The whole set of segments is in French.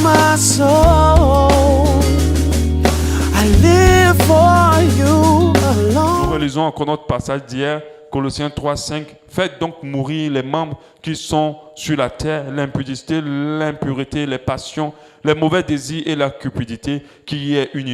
my soul. I live for you alone. Nous relisons encore notre passage d'hier, Colossiens 3, 5. Faites donc mourir les membres qui sont sur la terre, l'impudicité, l'impureté, les passions, les mauvais désirs et la cupidité, qui est une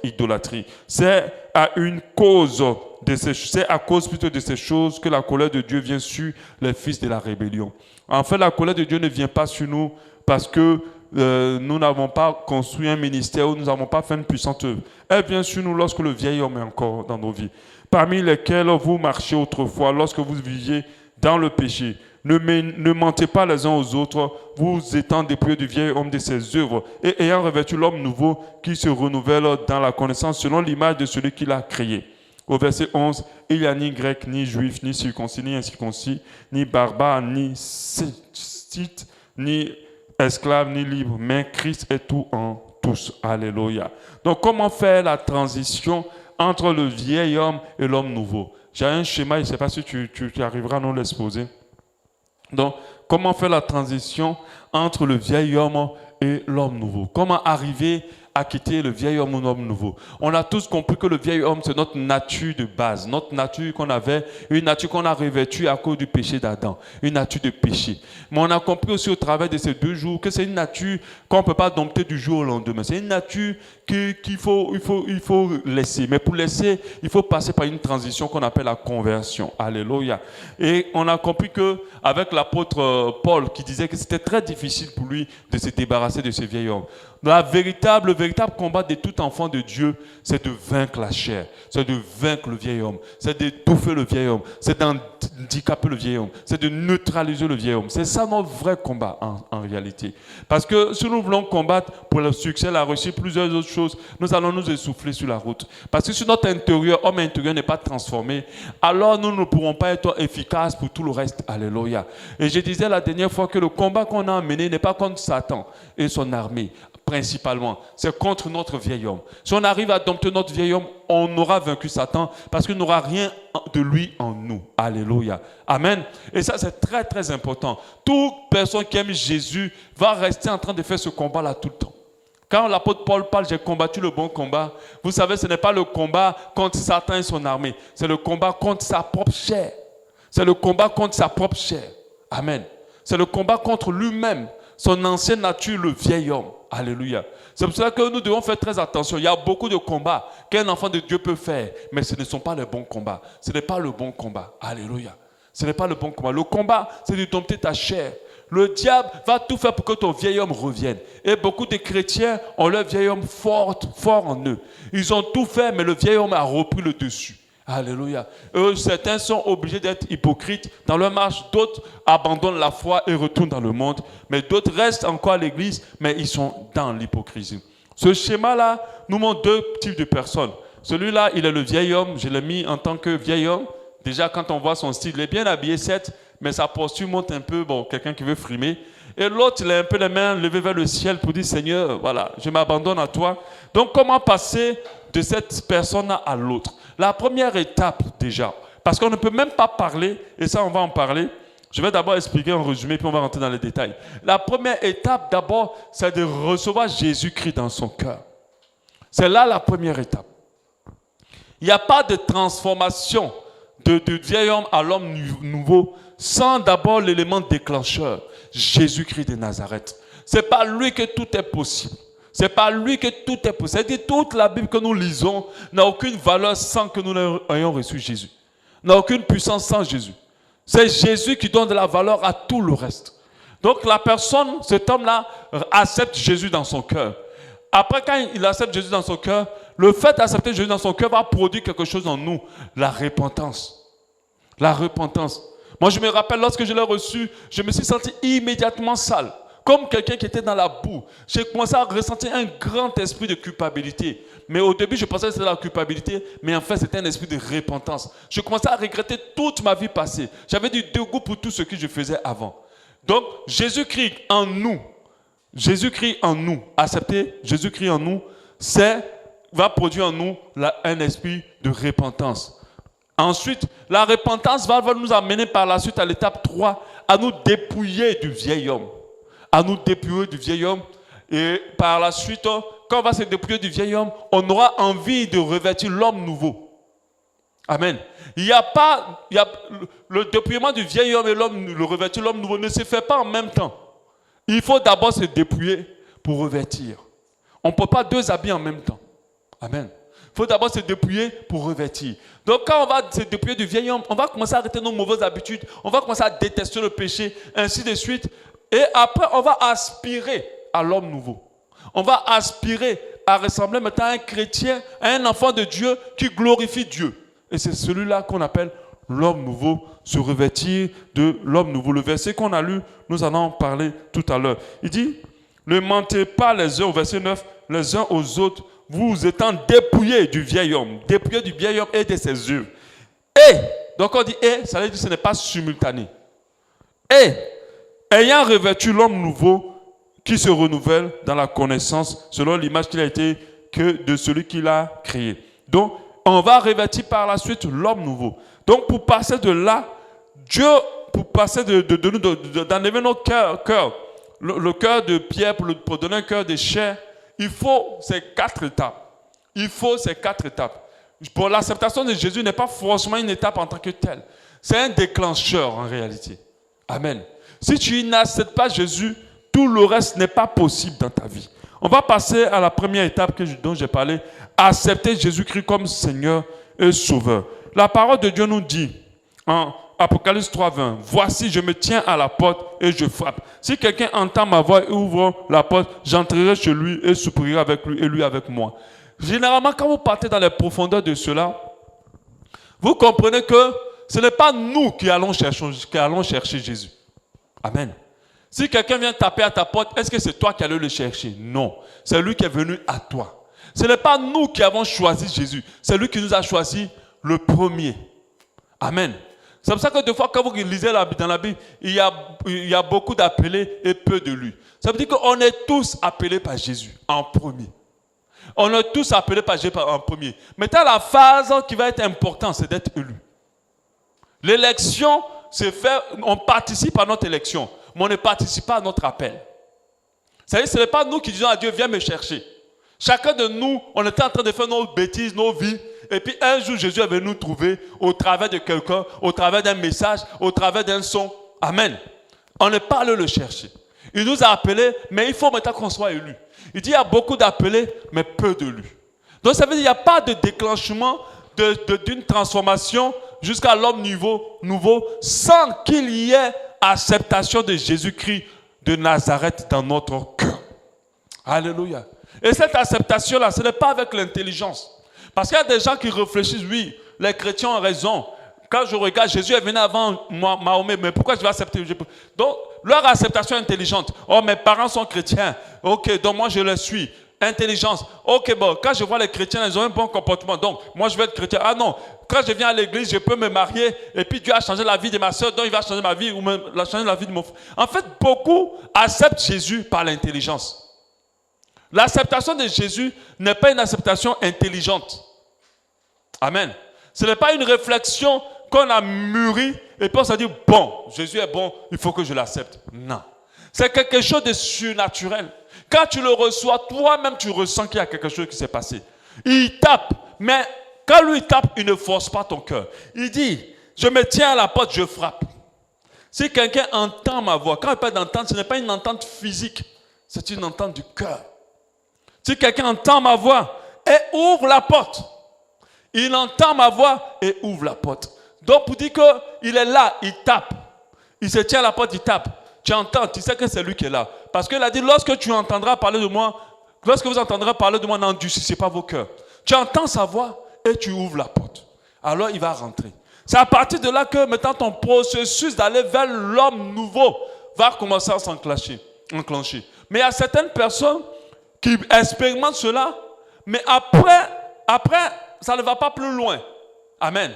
idolâtrie. C'est à cause plutôt de ces choses que la colère de Dieu vient sur les fils de la rébellion. En fait, la colère de Dieu ne vient pas sur nous parce que nous n'avons pas construit un ministère ou nous n'avons pas fait une puissante œuvre. Elle vient sur nous lorsque le vieil homme est encore dans nos vies, parmi lesquels vous marchiez autrefois lorsque vous viviez dans le péché. Ne mentez pas les uns aux autres, vous étant dépouillés du vieil homme de ses œuvres et ayant revêtu l'homme nouveau qui se renouvelle dans la connaissance selon l'image de celui qui l'a créé. Au verset 11, il n'y a ni grec, ni juif, ni circoncis, ni incirconcis, ni barbare, ni scythe, ni esclave, ni libre, mais Christ est tout en tous. Alléluia. Donc, comment faire la transition entre le vieil homme et l'homme nouveau? J'ai un schéma, je ne sais pas si tu arriveras à nous l'exposer. Donc, comment faire la transition entre le vieil homme et l'homme nouveau? Comment arriver à quitter le vieil homme ou l'homme nouveau? On a tous compris que le vieil homme, c'est notre nature de base, notre nature qu'on avait, une nature qu'on a revêtue à cause du péché d'Adam, une nature de péché. Mais on a compris aussi au travers de ces 2 jours que c'est une nature qu'on ne peut pas dompter du jour au lendemain. C'est une nature qu'il faut laisser. Mais pour laisser, il faut passer par une transition qu'on appelle la conversion. Alléluia. Et on a compris qu'avec l'apôtre Paul qui disait que c'était très difficile pour lui de se débarrasser de ce vieil homme. Le véritable combat de tout enfant de Dieu, c'est de vaincre la chair, c'est de vaincre le vieil homme, c'est d'étouffer le vieil homme, c'est d'handicaper le vieil homme, c'est de neutraliser le vieil homme. C'est ça notre vrai combat en réalité. Parce que si nous voulons combattre pour le succès, la réussite, plusieurs autres choses, nous allons nous essouffler sur la route. Parce que si notre homme intérieur n'est pas transformé, alors nous ne pourrons pas être efficaces pour tout le reste. Alléluia. Et je disais la dernière fois que le combat qu'on a mené n'est pas contre Satan et son armée. Principalement, c'est contre notre vieil homme. Si on arrive à dompter notre vieil homme, on aura vaincu Satan parce qu'il n'aura rien de lui en nous. Alléluia. Amen. Et ça, c'est très, très important. Toute personne qui aime Jésus va rester en train de faire ce combat-là tout le temps. Quand l'apôtre Paul parle, j'ai combattu le bon combat, vous savez, ce n'est pas le combat contre Satan et son armée. C'est le combat contre sa propre chair. C'est le combat contre sa propre chair. Amen. C'est le combat contre lui-même, son ancienne nature, le vieil homme. Alléluia. C'est pour ça que nous devons faire très attention. Il y a beaucoup de combats qu'un enfant de Dieu peut faire, mais ce ne sont pas les bons combats. Ce n'est pas le bon combat. Alléluia. Ce n'est pas le bon combat. Le combat, c'est de dompter ta chair. Le diable va tout faire pour que ton vieil homme revienne. Et beaucoup de chrétiens ont leur vieil homme fort en eux. Ils ont tout fait, mais le vieil homme a repris le dessus. Alléluia. Certains sont obligés d'être hypocrites dans leur marche. D'autres abandonnent la foi et retournent dans le monde. Mais d'autres restent encore à l'église, mais ils sont dans l'hypocrisie. Ce schéma-là nous montre 2 types de personnes. Celui-là, il est le vieil homme. Je l'ai mis en tant que vieil homme. Déjà, quand on voit son style, il est bien habillé, certes, mais sa posture montre un peu, quelqu'un qui veut frimer. Et l'autre, il a un peu les mains levées vers le ciel pour dire, Seigneur, voilà, je m'abandonne à toi. Donc, comment passer de cette personne à l'autre? La première étape, déjà, parce qu'on ne peut même pas parler, et ça, on va en parler. Je vais d'abord expliquer en résumé, puis on va rentrer dans les détails. La première étape, d'abord, c'est de recevoir Jésus-Christ dans son cœur. C'est là la première étape. Il n'y a pas de transformation de vieil homme à l'homme nouveau sans d'abord l'élément déclencheur, Jésus-Christ de Nazareth. Ce n'est pas lui que tout est possible. C'est pas lui que tout est possible. C'est-à-dire toute la Bible que nous lisons n'a aucune valeur sans que nous ayons reçu Jésus. N'a aucune puissance sans Jésus. C'est Jésus qui donne de la valeur à tout le reste. Donc la personne, cet homme-là, accepte Jésus dans son cœur. Après, quand il accepte Jésus dans son cœur, le fait d'accepter Jésus dans son cœur va produire quelque chose en nous, la repentance. La repentance. Moi, je me rappelle, lorsque je l'ai reçu, je me suis senti immédiatement sale. Comme quelqu'un qui était dans la boue. J'ai commencé à ressentir un grand esprit de culpabilité. Mais au début, je pensais que c'était la culpabilité, mais en fait, c'était un esprit de repentance. Je commençais à regretter toute ma vie passée. J'avais du dégoût pour tout ce que je faisais avant. Donc, Jésus-Christ en nous, accepter Jésus-Christ en nous, va produire en nous un esprit de repentance. Ensuite, la repentance va nous amener par la suite à l'étape 3, à nous dépouiller du vieil homme. À nous dépouiller du vieil homme. Et par la suite, quand on va se dépouiller du vieil homme, on aura envie de revêtir l'homme nouveau. Amen. Le dépouillement du vieil homme et le revêtir l'homme nouveau ne se fait pas en même temps. Il faut d'abord se dépouiller pour revêtir. On ne peut pas deux habits en même temps. Amen. Il faut d'abord se dépouiller pour revêtir. Donc quand on va se dépouiller du vieil homme, on va commencer à arrêter nos mauvaises habitudes, on va commencer à détester le péché, ainsi de suite. Et après, on va aspirer à l'homme nouveau. On va aspirer à ressembler maintenant à un chrétien, à un enfant de Dieu qui glorifie Dieu. Et c'est celui-là qu'on appelle l'homme nouveau, se revêtir de l'homme nouveau. Le verset qu'on a lu, nous en avons parlé tout à l'heure. Il dit, ne mentez pas les uns, au verset 9, les uns aux autres, vous étant dépouillés du vieil homme et de ses œuvres. Et, donc on dit et, ça veut dire que ce n'est pas simultané. Et, ayant revêtu l'homme nouveau qui se renouvelle dans la connaissance selon l'image qu'il a été que de celui qui l'a créé. Donc, on va revêtir par la suite l'homme nouveau. Donc, pour passer de là, Dieu, pour passer d'enlever nos cœurs, le cœur de pierre pour donner un cœur de chair, il faut ces 4 étapes. Pour l'acceptation de Jésus n'est pas forcément une étape en tant que telle. C'est un déclencheur en réalité. Amen. Si tu n'acceptes pas Jésus, tout le reste n'est pas possible dans ta vie. On va passer à la première étape dont j'ai parlé, accepter Jésus-Christ comme Seigneur et Sauveur. La parole de Dieu nous dit en Apocalypse 3:20, voici, je me tiens à la porte et je frappe. Si quelqu'un entend ma voix et ouvre la porte, j'entrerai chez lui et soupirerai avec lui et lui avec moi. Généralement, quand vous partez dans les profondeurs de cela, vous comprenez que ce n'est pas nous qui allons chercher Jésus. Amen. Si quelqu'un vient taper à ta porte, est-ce que c'est toi qui allais le chercher? Non. C'est lui qui est venu à toi. Ce n'est pas nous qui avons choisi Jésus. C'est lui qui nous a choisi le premier. Amen. C'est pour ça que des fois, quand vous lisez dans la Bible, il y a beaucoup d'appelés et peu de lui. Ça veut dire qu'on est tous appelés par Jésus en premier. On est tous appelés par Jésus en premier. Maintenant, la phase qui va être importante, c'est d'être élu. L'élection se fait, on participe à notre élection, mais on ne participe pas à notre appel. C'est-à-dire, ce n'est pas nous qui disons à Dieu, viens me chercher. Chacun de nous, on était en train de faire nos bêtises, nos vies. Et puis un jour, Jésus est venu nous trouver au travers de quelqu'un, au travers d'un message, au travers d'un son. Amen. On n'est pas allé le chercher. Il nous a appelés, mais il faut maintenant qu'on soit élu. Il dit, il y a beaucoup d'appelés, mais peu d'élus. Donc ça veut dire qu'il n'y a pas de déclenchement d'une transformation jusqu'à l'homme nouveau sans qu'il y ait acceptation de Jésus-Christ de Nazareth dans notre cœur. Alléluia. Et cette acceptation-là, ce n'est pas avec l'intelligence. Parce qu'il y a des gens qui réfléchissent, oui, les chrétiens ont raison. Quand je regarde, Jésus est venu avant Mahomet, mais pourquoi je vais accepter? Donc, leur acceptation est intelligente. Oh, mes parents sont chrétiens. Ok, donc moi je les suis. Intelligence. Ok, bon, quand je vois les chrétiens, ils ont un bon comportement. Donc, moi je vais être chrétien. Ah non, quand je viens à l'église, je peux me marier. Et puis Dieu a changé la vie de ma soeur, donc il va changer ma vie ou même changer la vie de mon frère. En fait, beaucoup acceptent Jésus par l'intelligence. L'acceptation de Jésus n'est pas une acceptation intelligente. Amen. Ce n'est pas une réflexion qu'on a mûrie et puis on s'est dit, bon, Jésus est bon, il faut que je l'accepte. Non. C'est quelque chose de surnaturel. Quand tu le reçois, toi-même, tu ressens qu'il y a quelque chose qui s'est passé. Il tape, mais quand lui tape, il ne force pas ton cœur. Il dit, je me tiens à la porte, je frappe. Si quelqu'un entend ma voix, quand il parle d'entendre, ce n'est pas une entente physique, c'est une entente du cœur. Si quelqu'un entend ma voix et ouvre la porte, il entend ma voix et ouvre la porte. Donc pour dire qu'il est là, il tape. Il se tient à la porte, il tape. Tu entends, tu sais que c'est lui qui est là. Parce qu'il a dit, lorsque tu entendras parler de moi, lorsque vous entendrez parler de moi, n'endurcissez pas vos cœurs. Tu entends sa voix et tu ouvres la porte. Alors il va rentrer. C'est à partir de là que maintenant ton processus d'aller vers l'homme nouveau va commencer à s'enclencher. Mais il y a certaines personnes qui expérimentent cela, mais après, ça ne va pas plus loin. Amen.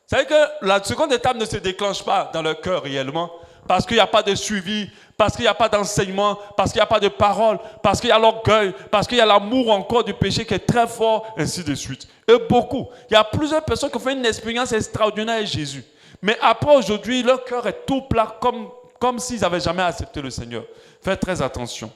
C'est-à-dire que la seconde étape ne se déclenche pas dans le cœur réellement, parce qu'il n'y a pas de suivi, parce qu'il n'y a pas d'enseignement, parce qu'il n'y a pas de parole, parce qu'il y a l'orgueil, parce qu'il y a l'amour encore du péché qui est très fort, ainsi de suite. Et beaucoup. Il y a plusieurs personnes qui ont fait une expérience extraordinaire avec Jésus. Mais après, aujourd'hui, leur cœur est tout plat, comme s'ils n'avaient jamais accepté le Seigneur. Faites très attention.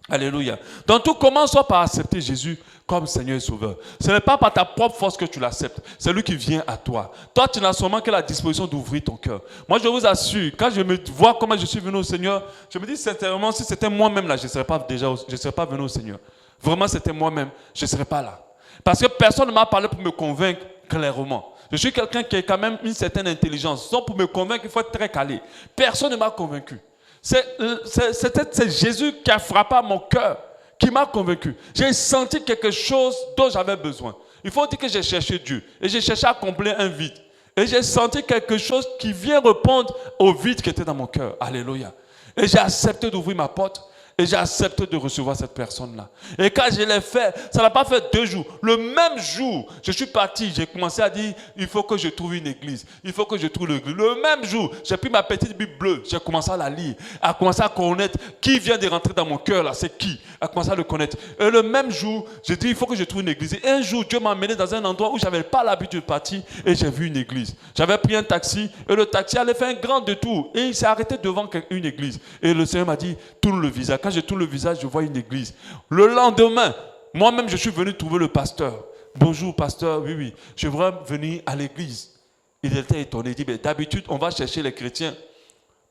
Alléluia. Dans tout, commence par accepter Jésus comme Seigneur et Sauveur. Ce n'est pas par ta propre force que tu l'acceptes. C'est lui qui vient à toi. Toi, tu n'as seulement que la disposition d'ouvrir ton cœur. Moi, je vous assure, quand je me vois comment je suis venu au Seigneur, je me dis sincèrement, si c'était moi-même là, je ne serais pas venu au Seigneur. Vraiment, c'était moi-même, je ne serais pas là. Parce que personne ne m'a parlé pour me convaincre clairement. Je suis quelqu'un qui a quand même une certaine intelligence. Donc, pour me convaincre, il faut être très calé. Personne ne m'a convaincu. C'est Jésus qui a frappé à mon cœur, qui m'a convaincu. J'ai senti quelque chose dont j'avais besoin. Il faut dire que j'ai cherché Dieu. Et j'ai cherché à combler un vide. Et j'ai senti quelque chose qui vient répondre au vide qui était dans mon cœur. Alléluia. Et j'ai accepté d'ouvrir ma porte. Et j'ai accepté de recevoir cette personne-là. Et quand je l'ai fait, ça n'a pas fait 2 jours. Le même jour, je suis parti, j'ai commencé à dire, il faut que je trouve une église. Il faut que je trouve l'église. Le même jour, j'ai pris ma petite Bible bleue, j'ai commencé à la lire, à commencer à connaître qui vient de rentrer dans mon cœur, là, c'est qui, à commencer à le connaître. Et le même jour, j'ai dit, il faut que je trouve une église. Et un jour, Dieu m'a amené dans un endroit où je n'avais pas l'habitude de partir et j'ai vu une église. J'avais pris un taxi et le taxi allait faire un grand détour et il s'est arrêté devant une église. Et le Seigneur m'a dit, tourne le visage. Quand je tourne le visage, je vois une église. Le lendemain, moi-même, je suis venu trouver le pasteur. Bonjour, pasteur. Oui, je voudrais venir à l'église. Il était étonné. Il dit, mais d'habitude, on va chercher les chrétiens.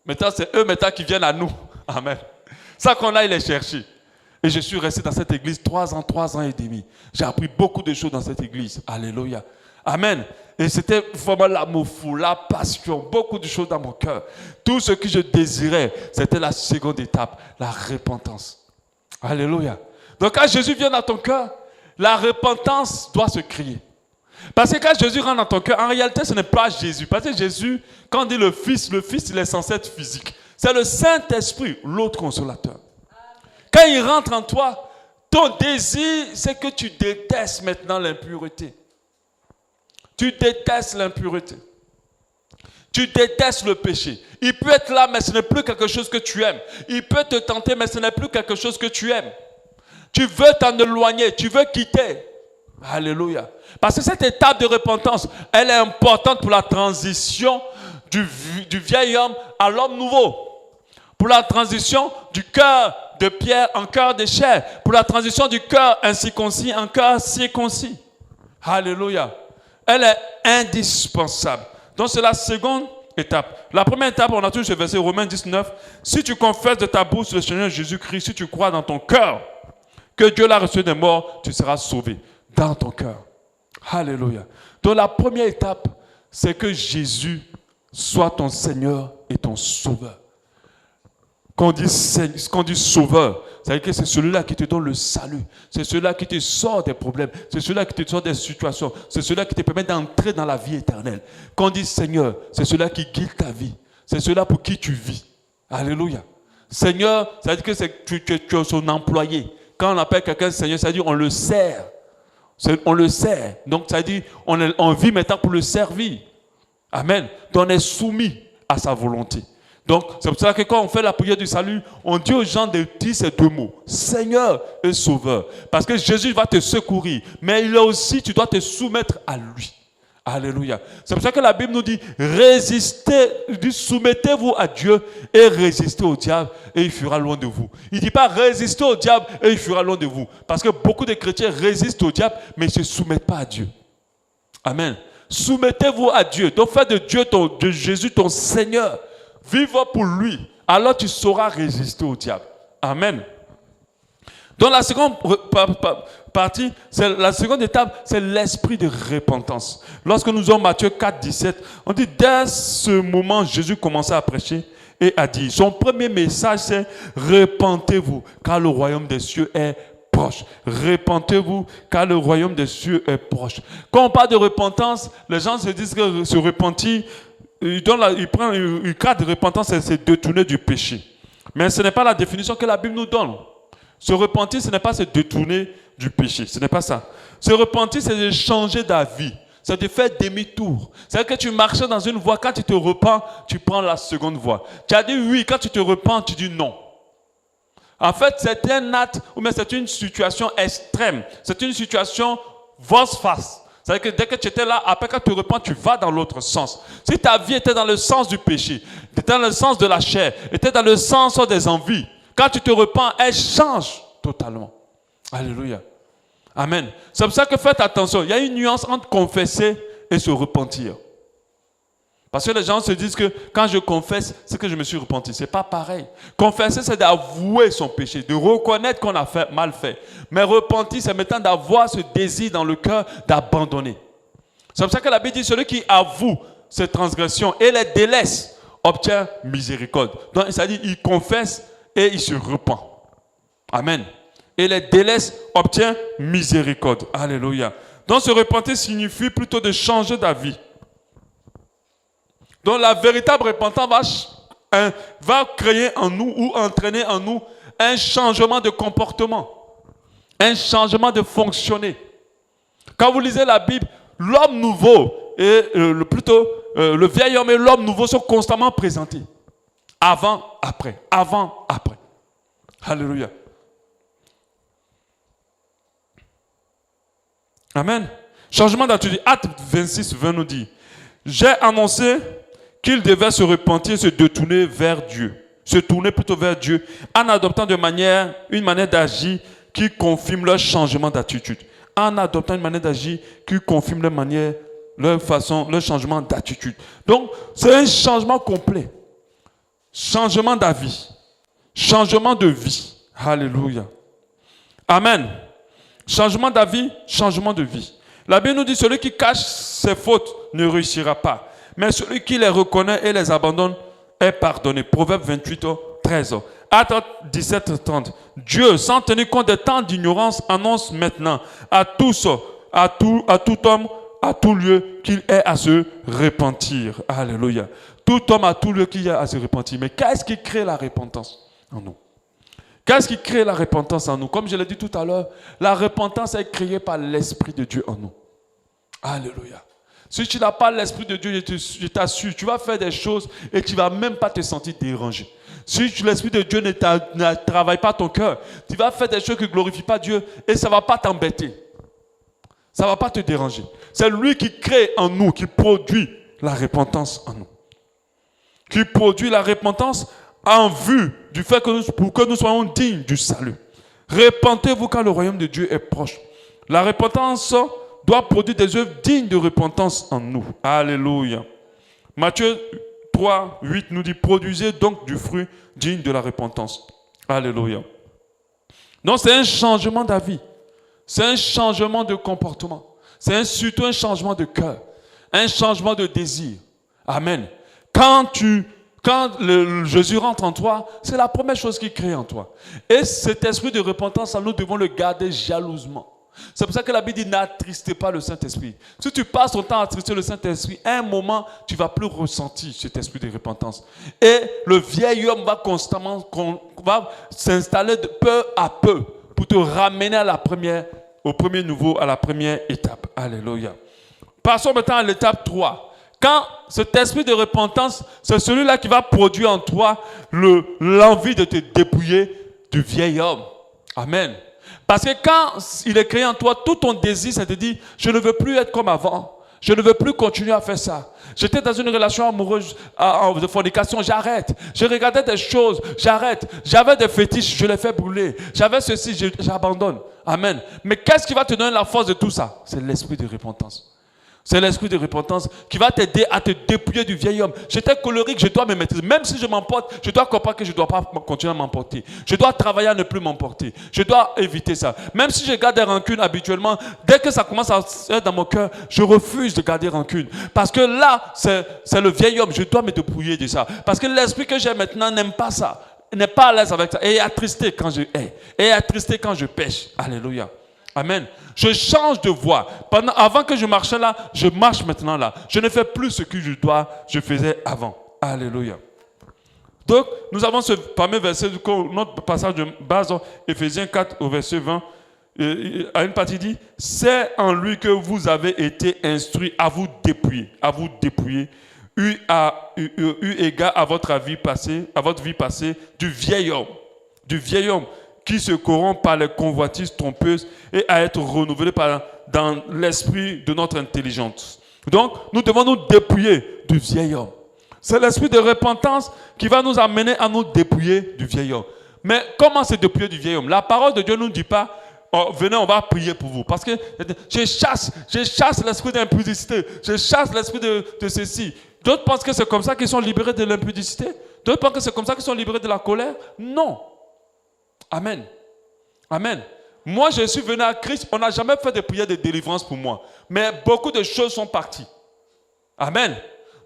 Maintenant, c'est eux maintenant qui viennent à nous. Amen. Ça qu'on aille les chercher. Et je suis resté dans cette église 3 ans et demi. J'ai appris beaucoup de choses dans cette église. Alléluia. Amen. Et c'était vraiment l'amour fou, la passion, beaucoup de choses dans mon cœur. Tout ce que je désirais, c'était la seconde étape, la repentance. Alléluia. Donc quand Jésus vient dans ton cœur, la repentance doit se crier. Parce que quand Jésus rentre dans ton cœur, en réalité, ce n'est pas Jésus. Parce que Jésus, quand on dit le Fils, il est censé être physique. C'est le Saint-Esprit, l'autre consolateur. Quand il rentre en toi, ton désir, c'est que tu détestes maintenant l'impureté. Tu détestes l'impureté. Tu détestes le péché. Il peut être là, mais ce n'est plus quelque chose que tu aimes. Il peut te tenter, mais ce n'est plus quelque chose que tu aimes. Tu veux t'en éloigner, tu veux quitter. Alléluia. Parce que cette étape de repentance, elle est importante pour la transition du vieil homme à l'homme nouveau. Pour la transition du cœur de pierre en cœur de chair. Pour la transition du cœur incirconcis en cœur circoncis. Alléluia. Elle est indispensable. Donc c'est la seconde étape. La première étape, on a toujours ce verset Romains 19. Si tu confesses de ta bouche le Seigneur Jésus-Christ, si tu crois dans ton cœur que Dieu l'a reçu des morts, tu seras sauvé dans ton cœur. Alléluia. Donc la première étape, c'est que Jésus soit ton Seigneur et ton Sauveur. Quand on dit sauveur, c'est-à-dire que c'est celui-là qui te donne le salut. C'est celui-là qui te sort des problèmes. C'est celui-là qui te sort des situations. C'est celui-là qui te permet d'entrer dans la vie éternelle. Quand on dit Seigneur, c'est celui-là qui guide ta vie. C'est celui-là pour qui tu vis. Alléluia. Seigneur, c'est-à-dire que tu es son employé. Quand on appelle quelqu'un Seigneur, c'est-à-dire on le sert. On le sert. Donc, c'est-à-dire on vit maintenant pour le servir. Amen. Donc, on est soumis à sa volonté. Donc, c'est pour ça que quand on fait la prière du salut, on dit aux gens de dire ces 2 mots, Seigneur et Sauveur. Parce que Jésus va te secourir, mais il est aussi, tu dois te soumettre à lui. Alléluia. C'est pour ça que la Bible nous dit, soumettez-vous à Dieu et résistez au diable et il fuira loin de vous. Il ne dit pas résistez au diable et il fuira loin de vous. Parce que beaucoup de chrétiens résistent au diable, mais ils ne se soumettent pas à Dieu. Amen. Soumettez-vous à Dieu. Donc faites de Jésus ton Seigneur. Vivre pour lui, alors tu sauras résister au diable. Amen. Donc la seconde partie, la seconde étape, c'est l'esprit de repentance. Lorsque nous avons Matthieu 4, 17, on dit dès ce moment, Jésus commençait à prêcher et a dit, son premier message c'est repentez-vous, car le royaume des cieux est proche. Repentez-vous, car le royaume des cieux est proche. Quand on parle de repentance, les gens se disent que se repentir, il prend une carte de repentance, c'est se détourner du péché. Mais ce n'est pas la définition que la Bible nous donne. Se repentir, ce n'est pas se détourner du péché. Ce n'est pas ça. Se repentir, c'est de changer d'avis. C'est de faire demi-tour. C'est-à-dire que tu marchais dans une voie, quand tu te repens, tu prends la seconde voie. Tu as dit oui, quand tu te repens, tu dis non. En fait, c'est un acte, ou bien c'est une situation extrême. C'est une situation volte-face. C'est-à-dire que dès que tu étais là, après quand tu repens, tu vas dans l'autre sens. Si ta vie était dans le sens du péché, était dans le sens de la chair, était dans le sens des envies, Quand tu te repens, elle change totalement. Alléluia. Amen. C'est pour ça que faites attention. Il y a une nuance entre confesser et se repentir. Parce que les gens se disent que quand je confesse, c'est que je me suis repenti. Ce n'est pas pareil. Confesser, c'est d'avouer son péché, de reconnaître qu'on a fait, mal fait. Mais repentir, c'est maintenant d'avoir ce désir dans le cœur d'abandonner. C'est pour ça que la Bible dit, celui qui avoue ses transgressions et les délaisse, obtient miséricorde. Donc, ça dit, il confesse et il se repent. Amen. Et les délaisse, obtient miséricorde. Alléluia. Donc, se repentir signifie plutôt de changer d'avis. Donc la véritable repentance va créer en nous ou entraîner en nous un changement de comportement, un changement de fonctionner. Quand vous lisez la Bible, l'homme nouveau et le vieil homme et l'homme nouveau sont constamment présentés. Avant, après, avant, après. Alléluia. Amen. Changement d'attitude. Acte 26, 20 nous dit, j'ai annoncé qu'ils devaient se repentir, se détourner vers Dieu. Se tourner plutôt vers Dieu en adoptant une manière d'agir qui confirme leur changement d'attitude. En adoptant une manière d'agir qui confirme leur changement d'attitude. Donc, c'est un changement complet. Changement d'avis. Changement de vie. Alléluia. Amen. Changement d'avis, changement de vie. La Bible nous dit, celui qui cache ses fautes ne réussira pas. Mais celui qui les reconnaît et les abandonne est pardonné. Proverbe 28, 13. Acte 17, 30. Dieu, sans tenir compte des temps d'ignorance, annonce maintenant à tous, à tout homme, à tout lieu, qu'il est à se repentir. Alléluia. Tout homme, à tout lieu, qu'il est à se repentir. Mais qu'est-ce qui crée la repentance en nous? Qu'est-ce qui crée la repentance en nous? Comme je l'ai dit tout à l'heure, la repentance est créée par l'Esprit de Dieu en nous. Alléluia. Si tu n'as pas l'Esprit de Dieu, je t'assure, tu vas faire des choses et tu ne vas même pas te sentir dérangé. Si l'Esprit de Dieu ne travaille pas ton cœur, tu vas faire des choses qui ne glorifient pas Dieu et ça ne va pas t'embêter. Ça ne va pas te déranger. C'est lui qui crée en nous, qui produit la repentance en nous. Qui produit la repentance en vue du fait pour que nous soyons dignes du salut. Repentez-vous quand le royaume de Dieu est proche. La repentance doit produire des œuvres dignes de repentance en nous. Alléluia. Matthieu 3, 8 nous dit, produisez donc du fruit digne de la repentance. Alléluia. Donc c'est un changement d'avis. C'est un changement de comportement. C'est surtout un changement de cœur. Un changement de désir. Amen. Quand Jésus rentre en toi, c'est la première chose qu'il crée en toi. Et cet esprit de repentance, nous devons le garder jalousement. C'est pour ça que la Bible dit n'attristez pas le Saint-Esprit. Si tu passes ton temps à attrister le Saint-Esprit, à un moment, tu ne vas plus ressentir cet esprit de repentance. Et le vieil homme va constamment s'installer de peu à peu pour te ramener au premier niveau, à la première étape. Alléluia. Passons maintenant à l'étape 3. Quand cet esprit de repentance, c'est celui-là qui va produire en toi l'envie de te dépouiller du vieil homme. Amen. Parce que quand il est créé en toi, tout ton désir, c'est de dire, je ne veux plus être comme avant. Je ne veux plus continuer à faire ça. J'étais dans une relation amoureuse de fornication, j'arrête. Je regardais des choses, j'arrête. J'avais des fétiches, je les fais brûler. J'avais ceci, j'abandonne. Amen. Mais qu'est-ce qui va te donner la force de tout ça? C'est l'esprit de repentance. C'est l'esprit de repentance qui va t'aider à te dépouiller du vieil homme. J'étais colérique, je dois me maîtriser. Même si je m'emporte, je dois comprendre que je ne dois pas continuer à m'emporter. Je dois travailler à ne plus m'emporter. Je dois éviter ça. Même si je garde des rancunes habituellement, dès que ça commence à être dans mon cœur, je refuse de garder rancune. Parce que là, c'est le vieil homme. Je dois me dépouiller de ça. Parce que l'esprit que j'ai maintenant n'aime pas ça. N'est pas à l'aise avec ça. Et est attristé quand je hais. Et est attristé quand je pêche. Alléluia. Amen. Je change de voie. Avant que je marchais là, je marche maintenant là. Je ne fais plus ce que je faisais avant. Alléluia. Donc, nous avons ce fameux verset, notre passage de base, Éphésiens 4 au verset 20. À une partie dit, c'est en lui que vous avez été instruits à vous dépouiller, eu égard à votre vie passée, du vieil homme qui se corrompt par les convoitises trompeuses et à être renouvelé dans l'esprit de notre intelligence. Donc, nous devons nous dépouiller du vieil homme. C'est l'esprit de repentance qui va nous amener à nous dépouiller du vieil homme. Mais comment se dépouiller du vieil homme? La parole de Dieu ne nous dit pas, oh, venez, on va prier pour vous. Parce que je chasse l'esprit d'impudicité, je chasse l'esprit de ceci. D'autres pensent que c'est comme ça qu'ils sont libérés de l'impudicité. D'autres pensent que c'est comme ça qu'ils sont libérés de la colère. Non. Amen. Amen. Moi, je suis venu à Christ, on n'a jamais fait de prière de délivrance pour moi. Mais beaucoup de choses sont parties. Amen.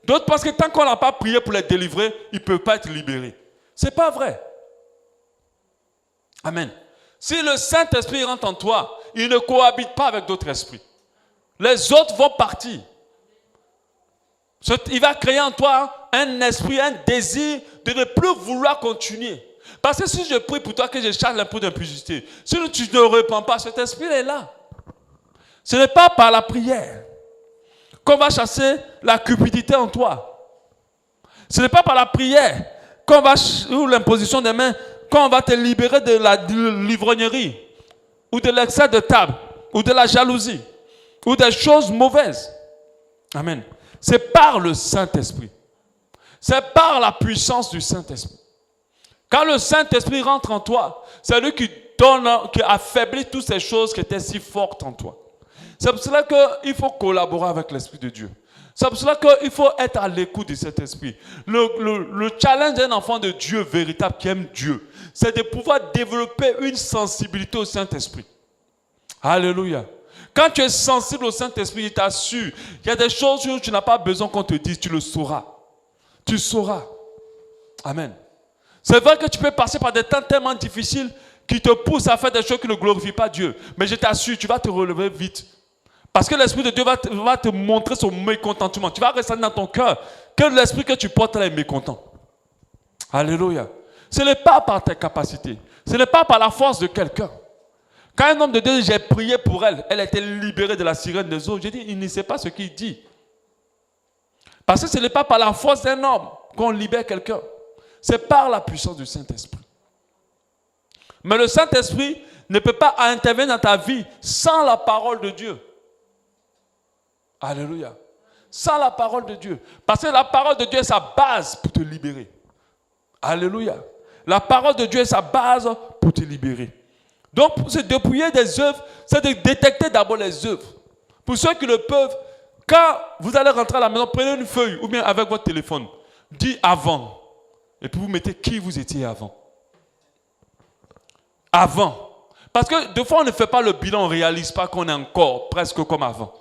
D'autres pensent que tant qu'on n'a pas prié pour les délivrer, ils ne peuvent pas être libérés. Ce n'est pas vrai. Amen. Si le Saint-Esprit rentre en toi, il ne cohabite pas avec d'autres esprits. Les autres vont partir. Il va créer en toi un esprit, un désir de ne plus vouloir continuer. Parce que si je prie pour toi que je chasse l'impôt d'impudicité, si tu ne repens pas, cet esprit est là. Ce n'est pas par la prière qu'on va chasser la cupidité en toi. Ce n'est pas par la prière qu'on va, ou l'imposition des mains, qu'on va te libérer de l'ivrognerie, ou de l'excès de table, ou de la jalousie, ou des choses mauvaises. Amen. C'est par le Saint-Esprit. C'est par la puissance du Saint-Esprit. Quand le Saint-Esprit rentre en toi, c'est lui qui affaiblit toutes ces choses qui étaient si fortes en toi. C'est pour cela qu'il faut collaborer avec l'Esprit de Dieu. C'est pour cela qu'il faut être à l'écoute de cet esprit. Le challenge d'un enfant de Dieu véritable qui aime Dieu, c'est de pouvoir développer une sensibilité au Saint-Esprit. Alléluia. Quand tu es sensible au Saint-Esprit, il t'assure, il y a des choses où tu n'as pas besoin qu'on te dise, tu le sauras. Tu sauras. Amen. C'est vrai que tu peux passer par des temps tellement difficiles qui te poussent à faire des choses qui ne glorifient pas Dieu. Mais je t'assure, tu vas te relever vite. Parce que l'Esprit de Dieu va te montrer son mécontentement. Tu vas ressentir dans ton cœur que l'esprit que tu portes là est mécontent. Alléluia. Ce n'est pas par tes capacités. Ce n'est pas par la force de quelqu'un. Quand un homme de Dieu, j'ai prié pour elle, elle était libérée de la sirène des eaux. J'ai dit, il ne sait pas ce qu'il dit. Parce que ce n'est pas par la force d'un homme qu'on libère quelqu'un. C'est par la puissance du Saint-Esprit. Mais le Saint-Esprit ne peut pas intervenir dans ta vie sans la parole de Dieu. Alléluia. Sans la parole de Dieu. Parce que la parole de Dieu est sa base pour te libérer. Alléluia. La parole de Dieu est sa base pour te libérer. Donc, pour se dépouiller des œuvres, c'est de détecter d'abord les œuvres. Pour ceux qui le peuvent, quand vous allez rentrer à la maison, prenez une feuille ou bien avec votre téléphone. Dites avant. Et puis vous mettez qui vous étiez avant. Avant. Parce que des fois, on ne fait pas le bilan, on ne réalise pas qu'on est encore presque comme avant.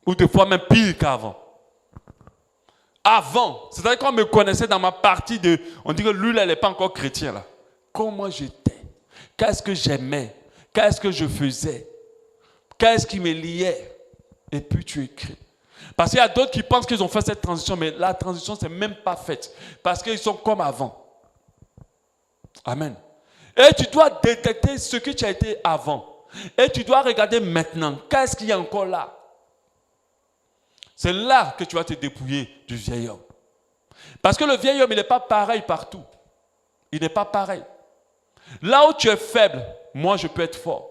Ou des fois même pire qu'avant. Avant, c'est-à-dire qu'on me connaissait dans ma partie de... On dit que lui, elle n'est pas encore chrétien là. Comment j'étais? Qu'est-ce que j'aimais? Qu'est-ce que je faisais? Qu'est-ce qui me liait? Et puis tu écris. Parce qu'il y a d'autres qui pensent qu'ils ont fait cette transition, mais la transition, c'est même pas faite. Parce qu'ils sont comme avant. Amen. Et tu dois détecter ce que tu as été avant. Et tu dois regarder maintenant. Qu'est-ce qu'il y a encore là? C'est là que tu vas te dépouiller du vieil homme. Parce que le vieil homme, il n'est pas pareil partout. Il n'est pas pareil. Là où tu es faible, moi je peux être fort.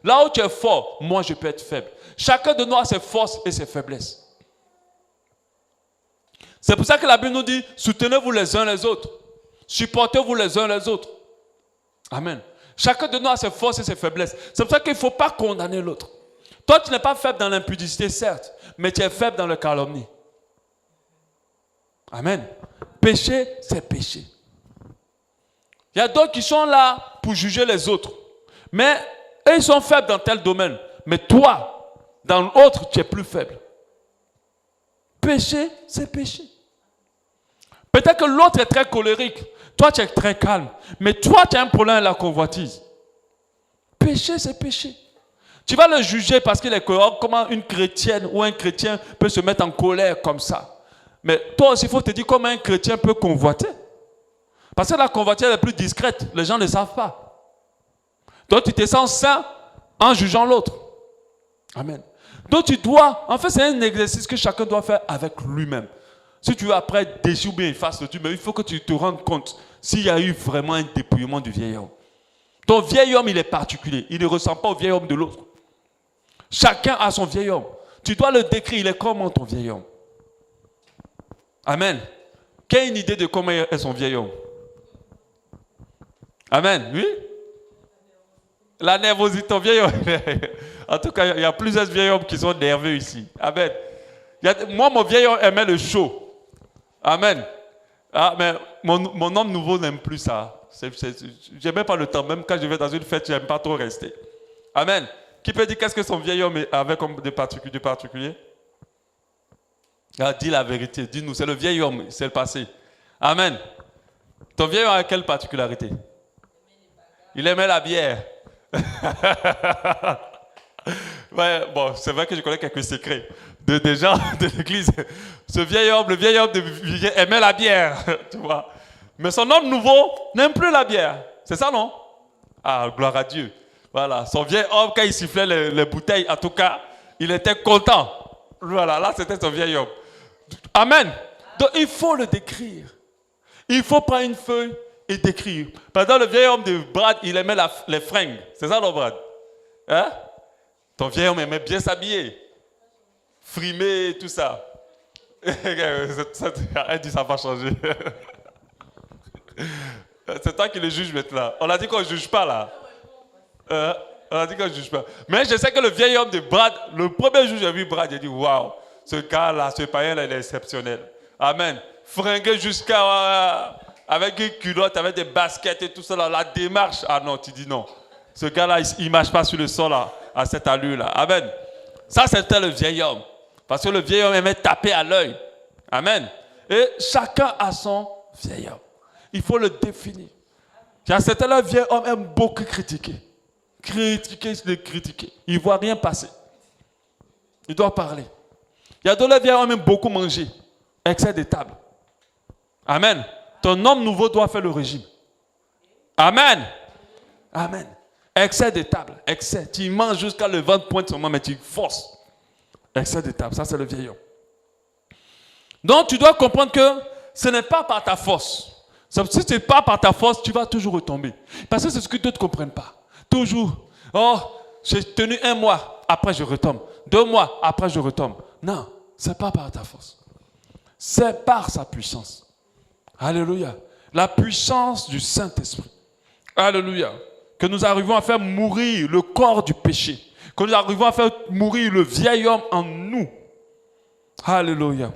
Là où tu es fort, moi je peux être faible. Chacun de nous a ses forces et ses faiblesses. C'est pour ça que la Bible nous dit, soutenez-vous les uns les autres. Supportez-vous les uns les autres. Amen. Chacun de nous a ses forces et ses faiblesses. C'est pour ça qu'il ne faut pas condamner l'autre. Toi, tu n'es pas faible dans l'impudicité, certes, mais tu es faible dans la calomnie. Amen. Péché, c'est péché. Il y a d'autres qui sont là pour juger les autres. Mais eux, ils sont faibles dans tel domaine. Mais toi, dans l'autre, tu es plus faible. Péché, c'est péché. Peut-être que l'autre est très colérique. Toi, tu es très calme. Mais toi, tu as un problème avec la convoitise. Péché, c'est péché. Tu vas le juger parce qu'il est colérique. Comment une chrétienne ou un chrétien peut se mettre en colère comme ça? Mais toi aussi, il faut te dire comment un chrétien peut convoiter. Parce que la convoitise est plus discrète. Les gens ne savent pas. Donc, tu te sens saint en jugeant l'autre. Amen. Donc, tu dois... En fait, c'est un exercice que chacun doit faire avec lui-même. Si tu veux après déchirer ou bien effacer le truc, mais il faut que tu te rendes compte s'il y a eu vraiment un dépouillement du vieil homme. Ton vieil homme, il est particulier. Il ne ressemble pas au vieil homme de l'autre. Chacun a son vieil homme. Tu dois le décrire. Il est comment ton vieil homme? Amen. Quelle est une idée de comment est son vieil homme? Amen. Oui? La nervosité, ton vieil homme. En tout cas, il y a plusieurs vieils hommes qui sont nerveux ici. Amen. Moi, mon vieil homme aimait le chaud. Amen. Ah, mais mon homme nouveau n'aime plus ça. J'aimais pas le temps. Même quand je vais dans une fête, je n'aime pas trop rester. Amen. Qui peut dire qu'est-ce que son vieil homme avait comme de particulier? Ah, dis la vérité. Dis-nous, c'est le vieil homme, c'est le passé. Amen. Ton vieil homme a quelle particularité? Il aimait la bière. Ouais, bon, c'est vrai que je connais quelques secrets des gens de l'église. Le vieil homme aimait la bière, tu vois. Mais son homme nouveau n'aime plus la bière. C'est ça, non? Ah, gloire à Dieu. Voilà, son vieil homme, quand il sifflait les bouteilles, en tout cas, il était content. Voilà, là, c'était son vieil homme. Amen. Donc, il faut le décrire. Il faut prendre une feuille et décrire. Par exemple, le vieil homme de Brad, il aimait les fringues. C'est ça, non, Brad? Hein? Ton vieil homme aimait bien s'habiller. Frimer, tout ça. Elle dit, ça va changer. C'est toi qui le juge maintenant. On a dit qu'on ne juge pas, là. On a dit qu'on ne juge pas. Mais je sais que le vieil homme de Brad, le premier jour que j'ai vu Brad, j'ai dit, waouh, ce gars-là, ce païen-là, il est exceptionnel. Amen. Fringué jusqu'à... avec une culotte, avec des baskets et tout ça, là, la démarche. Ah non, tu dis non. Ce gars-là, il ne marche pas sur le sol, là, à cette allure-là. Amen. Ça, c'était le vieil homme. Parce que le vieil homme aimait taper à l'œil. Amen. Et chacun a son vieil homme. Il faut le définir. C'était le vieil homme aime beaucoup critiquer. Critiquer. Il ne voit rien passer. Il doit parler. Il y a d'autres vieil homme aime beaucoup manger. Excès de table. Amen. Ton homme nouveau doit faire le régime. Amen. Amen. Excès de table. Excès. Tu manges jusqu'à le ventre pointe seulement, mais tu forces. Excès de table. Ça, c'est le vieil homme. Donc, tu dois comprendre que ce n'est pas par ta force. Si ce n'est pas par ta force, tu vas toujours retomber. Parce que c'est ce que d'autres ne comprennent pas. Toujours. Oh, j'ai tenu 1 mois, après je retombe. 2 mois, après je retombe. Non, ce n'est pas par ta force. C'est par sa puissance. Alléluia. La puissance du Saint-Esprit. Alléluia. Que nous arrivons à faire mourir le corps du péché. Que nous arrivons à faire mourir le vieil homme en nous. Alléluia.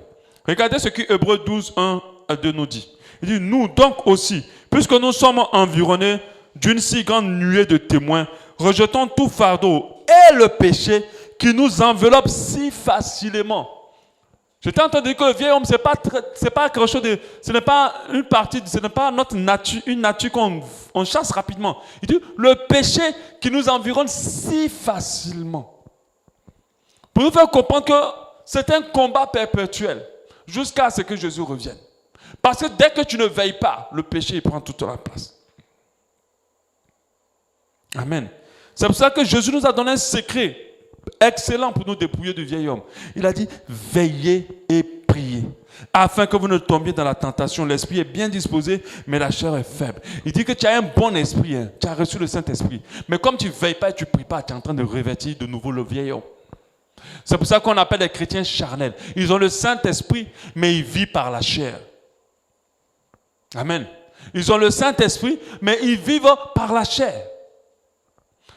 Regardez ce que Hébreux 12, 1 à 2 nous dit. Il dit, nous donc aussi, puisque nous sommes environnés d'une si grande nuée de témoins, rejetons tout fardeau et le péché qui nous enveloppe si facilement. J'étais en train de dire que le vieil homme, c'est pas quelque chose de... Ce n'est pas une partie, ce n'est pas notre nature, une nature qu'on chasse rapidement. Il dit, le péché qui nous environne si facilement. Pour nous faire comprendre que c'est un combat perpétuel jusqu'à ce que Jésus revienne. Parce que dès que tu ne veilles pas, le péché il prend toute la place. Amen. C'est pour ça que Jésus nous a donné un secret excellent pour nous dépouiller du vieil homme. Il a dit, veillez et priez, afin que vous ne tombiez dans la tentation. L'esprit est bien disposé, mais la chair est faible. Il dit que tu as un bon esprit, hein. Tu as reçu le Saint-Esprit. Mais comme tu ne veilles pas et tu ne pries pas, tu es en train de revêtir de nouveau le vieil homme. C'est pour ça qu'on appelle les chrétiens charnels. Ils ont le Saint-Esprit, mais ils vivent par la chair. Amen. Ils ont le Saint-Esprit, mais ils vivent par la chair.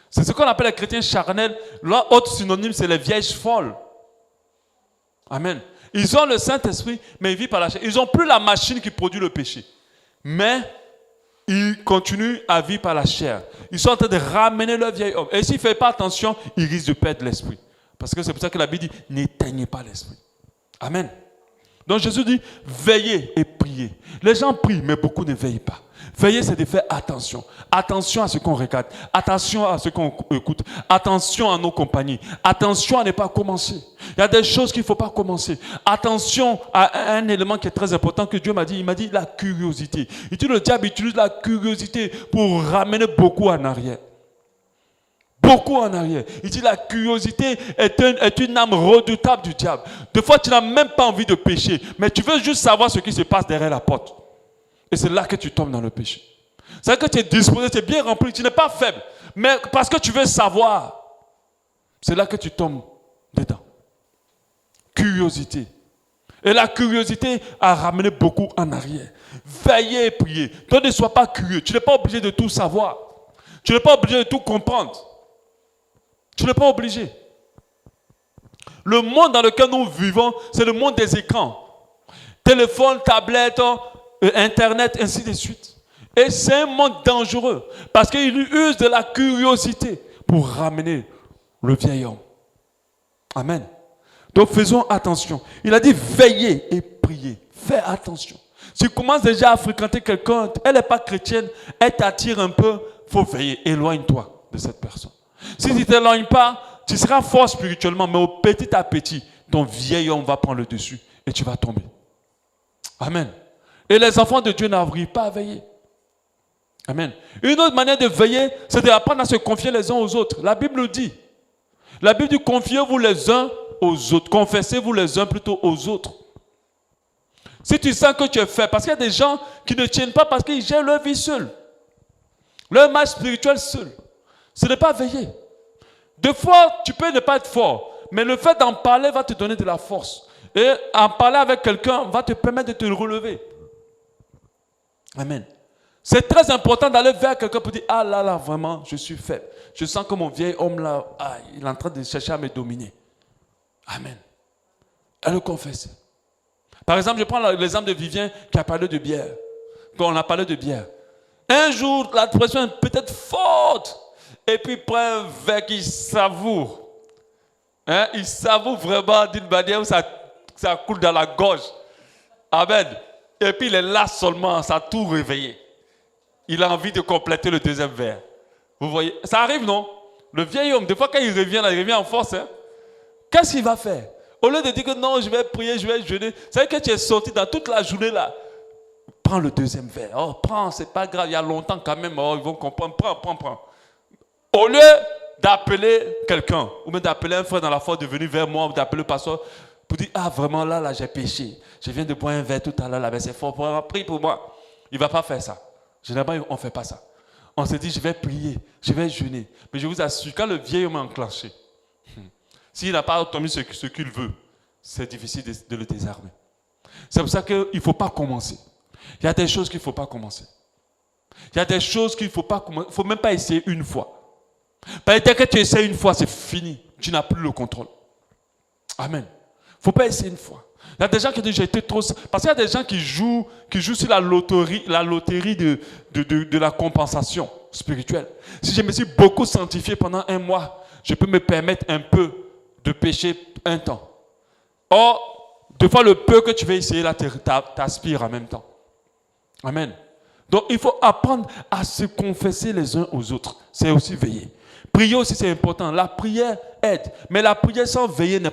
C'est ce qu'on appelle les chrétiens charnels. L'autre synonyme, c'est les vieilles folles. Amen. Ils ont le Saint-Esprit, mais ils vivent par la chair. Ils n'ont plus la machine qui produit le péché. Mais ils continuent à vivre par la chair. Ils sont en train de ramener leur vieil homme. Et s'ils ne font pas attention, ils risquent de perdre l'esprit. Parce que c'est pour ça que la Bible dit, n'éteignez pas l'esprit. Amen. Donc Jésus dit, veillez et priez. Les gens prient, mais beaucoup ne veillent pas. Veiller, c'est de faire attention. Attention à ce qu'on regarde. Attention à ce qu'on écoute. Attention à nos compagnies. Attention à ne pas commencer. Il y a des choses qu'il ne faut pas commencer. Attention à un élément qui est très important que Dieu m'a dit. Il m'a dit la curiosité. Il dit le diable utilise la curiosité pour ramener beaucoup en arrière. Beaucoup en arrière. Il dit la curiosité est une âme redoutable du diable. Des fois, tu n'as même pas envie de pécher, mais tu veux juste savoir ce qui se passe derrière la porte. Et c'est là que tu tombes dans le péché. C'est que tu es disposé, tu es bien rempli, tu n'es pas faible. Mais parce que tu veux savoir, c'est là que tu tombes dedans. Curiosité. Et la curiosité a ramené beaucoup en arrière. Veillez et priez. Toi, ne sois pas curieux. Tu n'es pas obligé de tout savoir. Tu n'es pas obligé de tout comprendre. Tu n'es pas obligé. Le monde dans lequel nous vivons, c'est le monde des écrans. Téléphone, tablette, Internet, ainsi de suite. Et c'est un monde dangereux parce qu'il use de la curiosité pour ramener le vieil homme. Amen. Donc faisons attention. Il a dit veillez et priez. Fais attention. Si tu commences déjà à fréquenter quelqu'un, elle n'est pas chrétienne, elle t'attire un peu, il faut veiller. Éloigne-toi de cette personne. Si tu ne t'éloignes pas, tu seras fort spirituellement, mais au petit à petit, ton vieil homme va prendre le dessus et tu vas tomber. Amen. Et les enfants de Dieu n'arrivent pas à veiller. Amen. Une autre manière de veiller, c'est d'apprendre à se confier les uns aux autres. La Bible le dit. La Bible dit confiez-vous les uns aux autres. Confessez-vous les uns plutôt aux autres. Si tu sens que tu es faible, parce qu'il y a des gens qui ne tiennent pas parce qu'ils gèrent leur vie seuls. Leur marche spirituelle seul. Ce n'est pas veiller. Des fois, tu peux ne pas être fort, mais le fait d'en parler va te donner de la force. Et en parler avec quelqu'un va te permettre de te relever. Amen. C'est très important d'aller vers quelqu'un pour dire « Ah là là, vraiment, je suis faible. Je sens que mon vieil homme là, il est en train de chercher à me dominer. » Amen. Et le confesser. Par exemple, je prends l'exemple de Vivien qui a parlé de bière. Quand on a parlé de bière. Un jour, la pression est peut-être forte. Et puis, il prend un verre qu'il savoure. Hein? Il savoure vraiment d'une manière où ça coule dans la gorge. Amen. Et puis, il est là seulement, ça a tout réveillé. Il a envie de compléter le deuxième verre. Vous voyez, ça arrive, non? Le vieil homme, des fois, quand il revient en force. Hein? Qu'est-ce qu'il va faire? Au lieu de dire que non, je vais prier, je vais jeûner. C'est vrai que tu es sorti dans toute la journée là. Prends le deuxième verre. Oh, prends, c'est pas grave, il y a longtemps quand même. Oh, ils vont comprendre. Prends. Au lieu d'appeler quelqu'un, ou même d'appeler un frère dans la foi de venir vers moi, ou d'appeler le pasteur, pour dire, ah vraiment là, j'ai péché. Je viens de boire un verre tout à l'heure, là, mais c'est fort, prie pour moi. Il ne va pas faire ça. Généralement, on ne fait pas ça. On se dit, je vais prier, je vais jeûner. Mais je vous assure, quand le vieil homme est enclenché, s'il n'a pas obtenu ce qu'il veut, c'est difficile de le désarmer. C'est pour ça qu'il ne faut pas commencer. Il y a des choses qu'il ne faut pas commencer. Il y a des choses qu'il ne faut pas commencer. Il ne faut même pas essayer une fois. Parce que dès que tu essaies une fois, c'est fini. Tu n'as plus le contrôle. Amen. Il ne faut pas essayer une fois. Il y a des gens qui disent, j'ai été trop... Parce qu'il y a des gens qui jouent sur la loterie de la compensation spirituelle. Si je me suis beaucoup sanctifié pendant un mois, je peux me permettre un peu de pécher un temps. Or, des fois, le peu que tu veux essayer, là, t'aspires en même temps. Amen. Donc, il faut apprendre à se confesser les uns aux autres. C'est aussi veiller. Prier aussi, c'est important. La prière aide. Mais la prière sans veiller n'a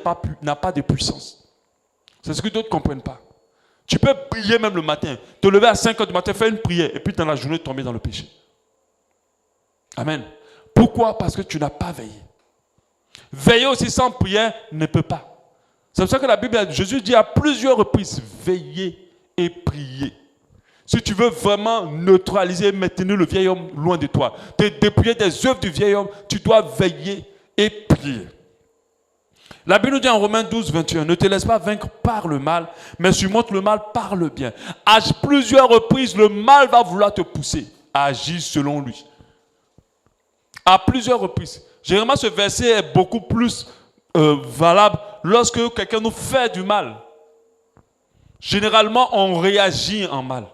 pas de puissance. C'est ce que d'autres ne comprennent pas. Tu peux prier même le matin. Te lever à 5 heures du matin, faire une prière. Et puis, dans la journée, tomber dans le péché. Amen. Pourquoi? Parce que tu n'as pas veillé. Veiller aussi sans prière ne peut pas. C'est pour ça que la Bible, Jésus dit à plusieurs reprises, veillez et priez. Si tu veux vraiment neutraliser et maintenir le vieil homme loin de toi, te dépouiller des œuvres du vieil homme, tu dois veiller et prier. La Bible nous dit en Romains 12, 21, ne te laisse pas vaincre par le mal, mais surmonte le mal par le bien. À plusieurs reprises, le mal va vouloir te pousser à agir selon lui. À plusieurs reprises. Généralement, ce verset est beaucoup plus valable lorsque quelqu'un nous fait du mal. Généralement, on réagit en mal.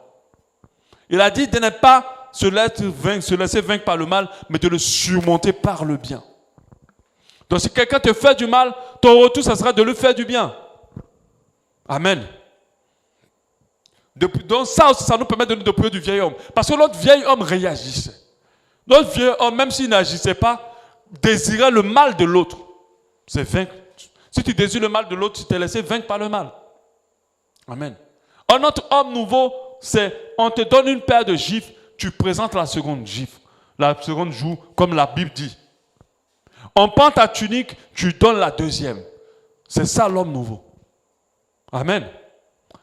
Il a dit de ne pas se laisser vaincre par le mal, mais de le surmonter par le bien. Donc si quelqu'un te fait du mal, ton retour, ça sera de lui faire du bien. Amen. Donc ça aussi, ça nous permet de nous dépouiller du vieil homme. Parce que l'autre vieil homme réagissait. L'autre vieil homme, même s'il n'agissait pas, désirait le mal de l'autre. C'est vaincre. Si tu désires le mal de l'autre, tu t'es laissé vaincre par le mal. Amen. Un autre homme nouveau, c'est on te donne une paire de gifles, tu présentes la seconde gifle. La seconde joue, comme la Bible dit. On prend ta tunique, tu donnes la deuxième. C'est ça l'homme nouveau. Amen.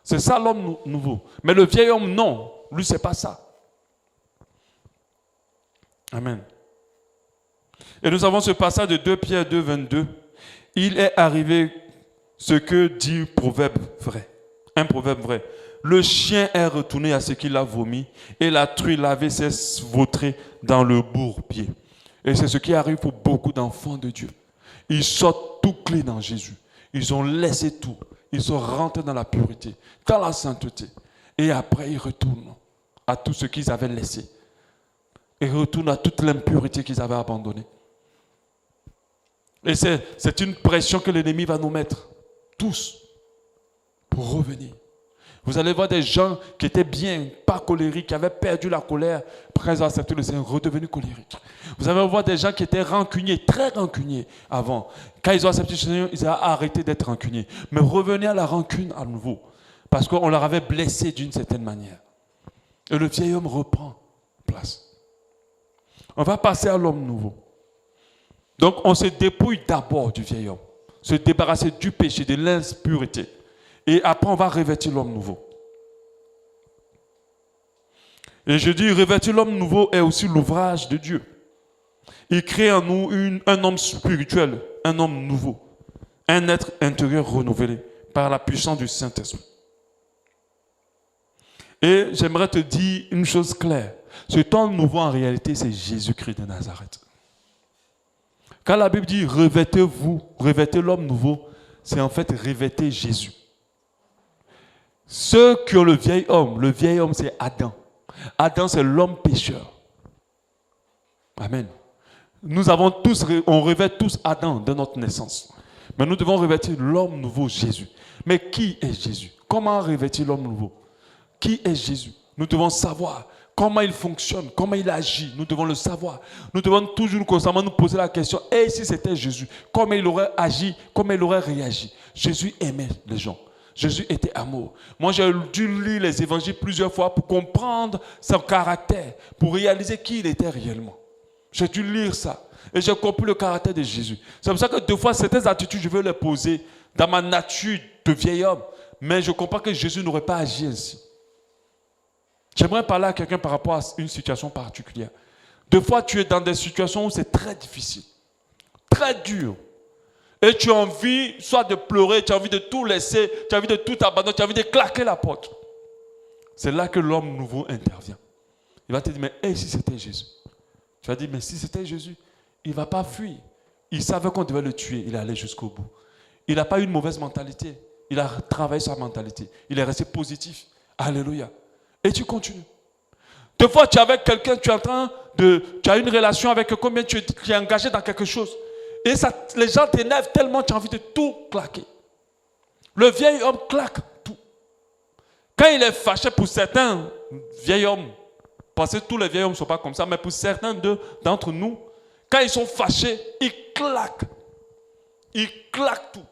C'est ça l'homme nouveau. Mais le vieil homme, non. Lui, c'est pas ça. Amen. Et nous avons ce passage de 2 Pierre 2, 22. Il est arrivé ce que dit Proverbe vrai. Un proverbe vrai. Le chien est retourné à ce qu'il a vomi et la truie lavée s'est vautrée dans le bourbier. Et c'est ce qui arrive pour beaucoup d'enfants de Dieu. Ils sortent tout clés dans Jésus. Ils ont laissé tout. Ils sont rentrés dans la pureté, dans la sainteté. Et après, ils retournent à tout ce qu'ils avaient laissé. Ils retournent à toute l'impureté qu'ils avaient abandonnée. Et c'est une pression que l'ennemi va nous mettre, tous, pour revenir. Vous allez voir des gens qui étaient bien, pas colériques, qui avaient perdu la colère, après avoir accepté le Seigneur, redevenus colériques. Vous allez voir des gens qui étaient rancuniers, très rancuniers avant. Quand ils ont accepté le Seigneur, ils ont arrêté d'être rancuniers. Mais revenez à la rancune à nouveau, parce qu'on leur avait blessé d'une certaine manière. Et le vieil homme reprend place. On va passer à l'homme nouveau. Donc on se dépouille d'abord du vieil homme, se débarrasser du péché, de l'impureté. Et après, on va revêtir l'homme nouveau. Et je dis, revêtir l'homme nouveau est aussi l'ouvrage de Dieu. Il crée en nous un homme spirituel, un homme nouveau, un être intérieur renouvelé par la puissance du Saint-Esprit. Et j'aimerais te dire une chose claire. Cet homme nouveau, en réalité, c'est Jésus-Christ de Nazareth. Quand la Bible dit, revêtez-vous, revêtez l'homme nouveau, c'est en fait revêter Jésus. Ceux qui ont le vieil homme c'est Adam. Adam c'est l'homme pécheur. Amen. On revêt tous Adam de notre naissance. Mais nous devons revêtir l'homme nouveau Jésus. Mais qui est Jésus? Comment revêtir l'homme nouveau? Qui est Jésus? Nous devons savoir comment il fonctionne, comment il agit. Nous devons le savoir. Nous devons toujours constamment nous poser la question, et si c'était Jésus, comment il aurait agi, comment il aurait réagi? Jésus aimait les gens. Jésus était amour. Moi, j'ai dû lire les évangiles plusieurs fois pour comprendre son caractère, pour réaliser qui il était réellement. J'ai dû lire ça et j'ai compris le caractère de Jésus. C'est pour ça que deux fois, certaines attitudes, je veux les poser dans ma nature de vieil homme, mais je comprends que Jésus n'aurait pas agi ainsi. J'aimerais parler à quelqu'un par rapport à une situation particulière. Deux fois, tu es dans des situations où c'est très difficile, très dur. Et tu as envie soit de pleurer, tu as envie de tout laisser, tu as envie de tout abandonner, tu as envie de claquer la porte. C'est là que l'homme nouveau intervient. Il va te dire, mais hey, si c'était Jésus? Tu vas dire, mais si c'était Jésus, il ne va pas fuir. Il savait qu'on devait le tuer, il allait jusqu'au bout. Il n'a pas eu une mauvaise mentalité. Il a travaillé sa mentalité. Il est resté positif. Alléluia. Et tu continues. Deux fois, tu es avec quelqu'un, tu as une relation avec combien tu es engagé dans quelque chose. Et ça, les gens t'énervent tellement, tu as envie de tout claquer. Le vieil homme claque tout. Quand il est fâché, pour certains vieils hommes, parce que tous les vieils hommes ne sont pas comme ça, mais pour certains d'entre nous, quand ils sont fâchés, ils claquent. Ils claquent tout.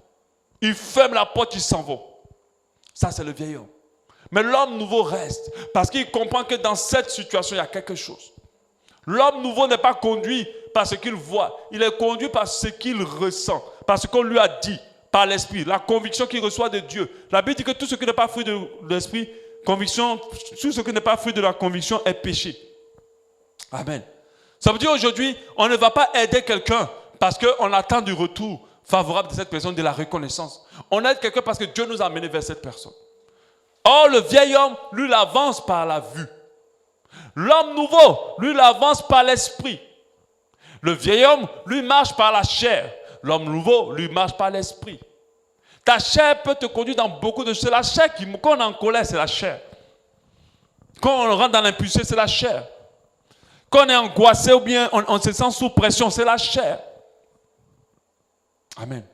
Ils ferment la porte, ils s'en vont. Ça, c'est le vieil homme. Mais l'homme nouveau reste, parce qu'il comprend que dans cette situation, il y a quelque chose. L'homme nouveau n'est pas conduit par ce qu'il voit. Il est conduit par ce qu'il ressent, par ce qu'on lui a dit, par l'esprit, la conviction qu'il reçoit de Dieu. La Bible dit que tout ce qui n'est pas fruit de l'esprit, conviction, tout ce qui n'est pas fruit de la conviction est péché. Amen. Ça veut dire aujourd'hui, on ne va pas aider quelqu'un parce qu'on attend du retour favorable de cette personne, de la reconnaissance. On aide quelqu'un parce que Dieu nous a amenés vers cette personne. Or, le vieil homme, lui, il avance par la vue. L'homme nouveau, lui, il avance par l'esprit. Le vieil homme, lui, marche par la chair. L'homme nouveau, lui, marche par l'esprit. Ta chair peut te conduire dans beaucoup de choses. C'est la chair quand on est en colère, c'est la chair. Quand on rentre dans l'impulsé, c'est la chair. Quand on est angoissé ou bien on se sent sous pression, c'est la chair. Amen.